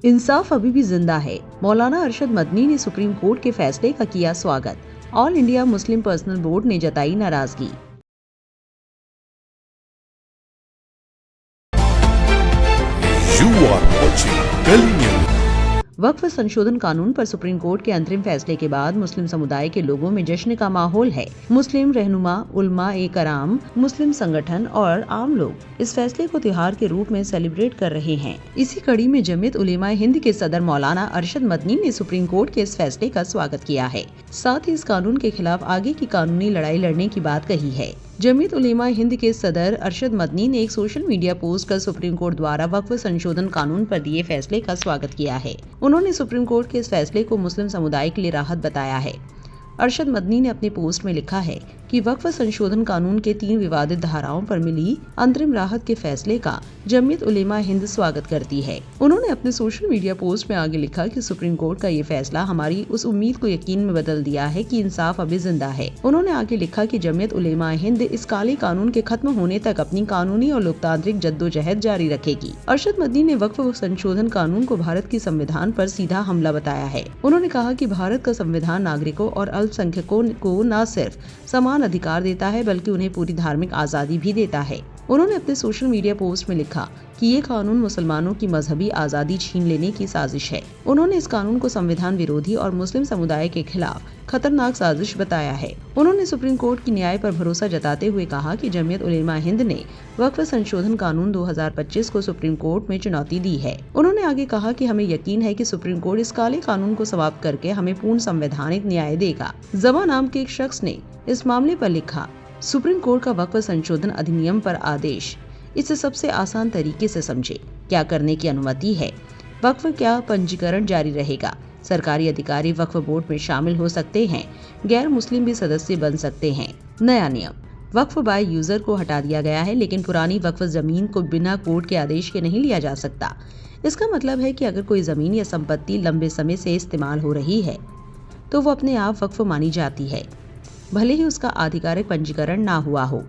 इंसाफ अभी भी जिंदा है। मौलाना अरशद मदनी ने सुप्रीम कोर्ट के फैसले का किया स्वागत। All India Muslim personal board ने जताई नाराजगी। वक्फ संशोधन कानून पर सुप्रीम कोर्ट के अंतरिम फैसले के बाद मुस्लिम समुदाय के लोगों में जश्न का माहौल है। मुस्लिम रहनुमा, उलमा ए कराम, मुस्लिम संगठन और आम लोग इस फैसले को त्योहार के रूप में सेलिब्रेट कर रहे हैं। इसी कड़ी में जमीयत उलेमा हिंद के सदर मौलाना अरशद मदनी ने सुप्रीम कोर्ट के इस फैसले का स्वागत किया है। साथ ही इस कानून के खिलाफ आगे की कानूनी लड़ाई लड़ने की बात कही है। जमीयत उलेमा हिंद के सदर अरशद मदनी ने एक सोशल मीडिया पोस्ट कर सुप्रीम कोर्ट द्वारा वक्फ संशोधन कानून पर दिए फैसले का स्वागत किया है। उन्होंने सुप्रीम कोर्ट के इस फैसले को मुस्लिम समुदाय के लिए राहत बताया है। अरशद मदनी ने अपने पोस्ट में लिखा है कि वक्फ संशोधन कानून के 3 विवादित धाराओं पर मिली अंतरिम राहत के फैसले का जमीयत उलेमा हिंद स्वागत करती है। उन्होंने अपने सोशल मीडिया पोस्ट में आगे लिखा कि सुप्रीम कोर्ट का ये फैसला हमारी उस उम्मीद को यकीन में बदल दिया है कि इंसाफ अभी जिंदा है। उन्होंने आगे लिखा कि जमीयत उलेमा हिंद इस काले कानून के खत्म होने तक अपनी कानूनी और लोकतांत्रिक जद्दोजहद जारी रखेगी। अरशद मदनी ने वक्फ संशोधन कानून को भारत के संविधान पर सीधा हमला बताया है। उन्होंने कहा कि भारत का संविधान नागरिकों और अल्पसंख्यकों को न सिर्फ समान अधिकार देता है बल्कि उन्हें पूरी धार्मिक आजादी भी देता है। उन्होंने अपने सोशल मीडिया पोस्ट में लिखा कि ये कानून मुसलमानों की मजहबी आजादी छीन लेने की साजिश है। उन्होंने इस कानून को संविधान विरोधी और मुस्लिम समुदाय के खिलाफ खतरनाक साजिश बताया है। उन्होंने सुप्रीम कोर्ट की न्याय पर भरोसा जताते हुए कहा कि जमीयत उलेमा हिंद ने वक्फ संशोधन कानून 2025 को सुप्रीम कोर्ट में चुनौती दी है। उन्होंने आगे कहा कि हमें यकीन है कि सुप्रीम कोर्ट इस काले कानून को समाप्त करके हमें पूर्ण संवैधानिक न्याय देगा। जमा नाम के एक शख्स ने इस मामले पर लिखा, सुप्रीम कोर्ट का वक्फ संशोधन अधिनियम पर आदेश, इसे सबसे आसान तरीके से समझे। क्या करने की अनुमति है? वक्फ क्या पंजीकरण जारी रहेगा? सरकारी अधिकारी वक्फ बोर्ड में शामिल हो सकते हैं। गैर मुस्लिम भी सदस्य बन सकते हैं। नया नियम, वक्फ बाय यूजर को हटा दिया गया है, लेकिन पुरानी वक्फ जमीन को बिना कोर्ट के आदेश के नहीं लिया जा सकता। इसका मतलब है कि अगर कोई जमीन या संपत्ति लंबे समय से इस्तेमाल हो रही है तो वो अपने आप वक्फ मानी जाती है, भले ही उसका आधिकारिक पंजीकरण ना हुआ हो।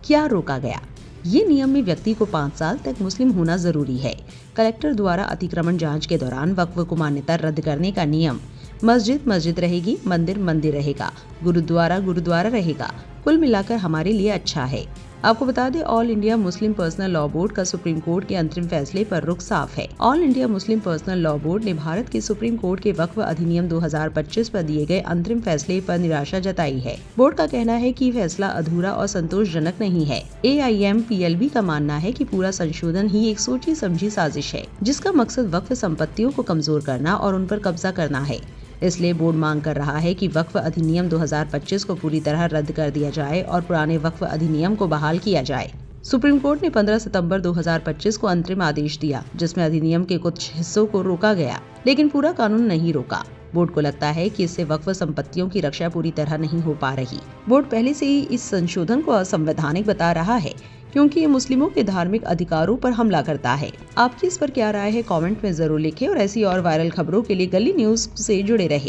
क्या रोका गया? ये नियम में व्यक्ति को 5 साल तक मुस्लिम होना जरूरी है। कलेक्टर द्वारा अतिक्रमण जांच के दौरान वक्फ को मान्यता रद्द करने का नियम। मस्जिद मस्जिद रहेगी, मंदिर मंदिर रहेगा, गुरुद्वारा गुरुद्वारा रहेगा। कुल मिलाकर हमारे लिए अच्छा है। आपको बता दें, all India Muslim personal law board का सुप्रीम कोर्ट के अंतरिम फैसले पर रुख साफ है। All India Muslim personal law board ने भारत के सुप्रीम कोर्ट के वक्फ अधिनियम 2025 पर दिए गए अंतरिम फैसले पर निराशा जताई है। बोर्ड का कहना है कि फैसला अधूरा और संतोषजनक नहीं है। AIMPLB का मानना है कि पूरा संशोधन ही एक सोची समझी साजिश है, जिसका मकसद वक्फ संपत्तियों को कमजोर करना और उन पर कब्जा करना है। इसलिए बोर्ड मांग कर रहा है कि वक्फ अधिनियम 2025 को पूरी तरह रद्द कर दिया जाए और पुराने वक्फ अधिनियम को बहाल किया जाए। सुप्रीम कोर्ट ने 15 सितंबर 2025 को अंतरिम आदेश दिया, जिसमें अधिनियम के कुछ हिस्सों को रोका गया, लेकिन पूरा कानून नहीं रोका। बोर्ड को लगता है कि इससे वक्फ संपत्तियों की रक्षा पूरी तरह नहीं हो पा रही। बोर्ड पहले से ही इस संशोधन को असंवैधानिक बता रहा है, क्योंकि ये मुस्लिमों के धार्मिक अधिकारों पर हमला करता है। आपकी इस पर क्या राय है? कमेंट में जरूर लिखें और ऐसी और वायरल खबरों के लिए गली न्यूज से जुड़े रहे।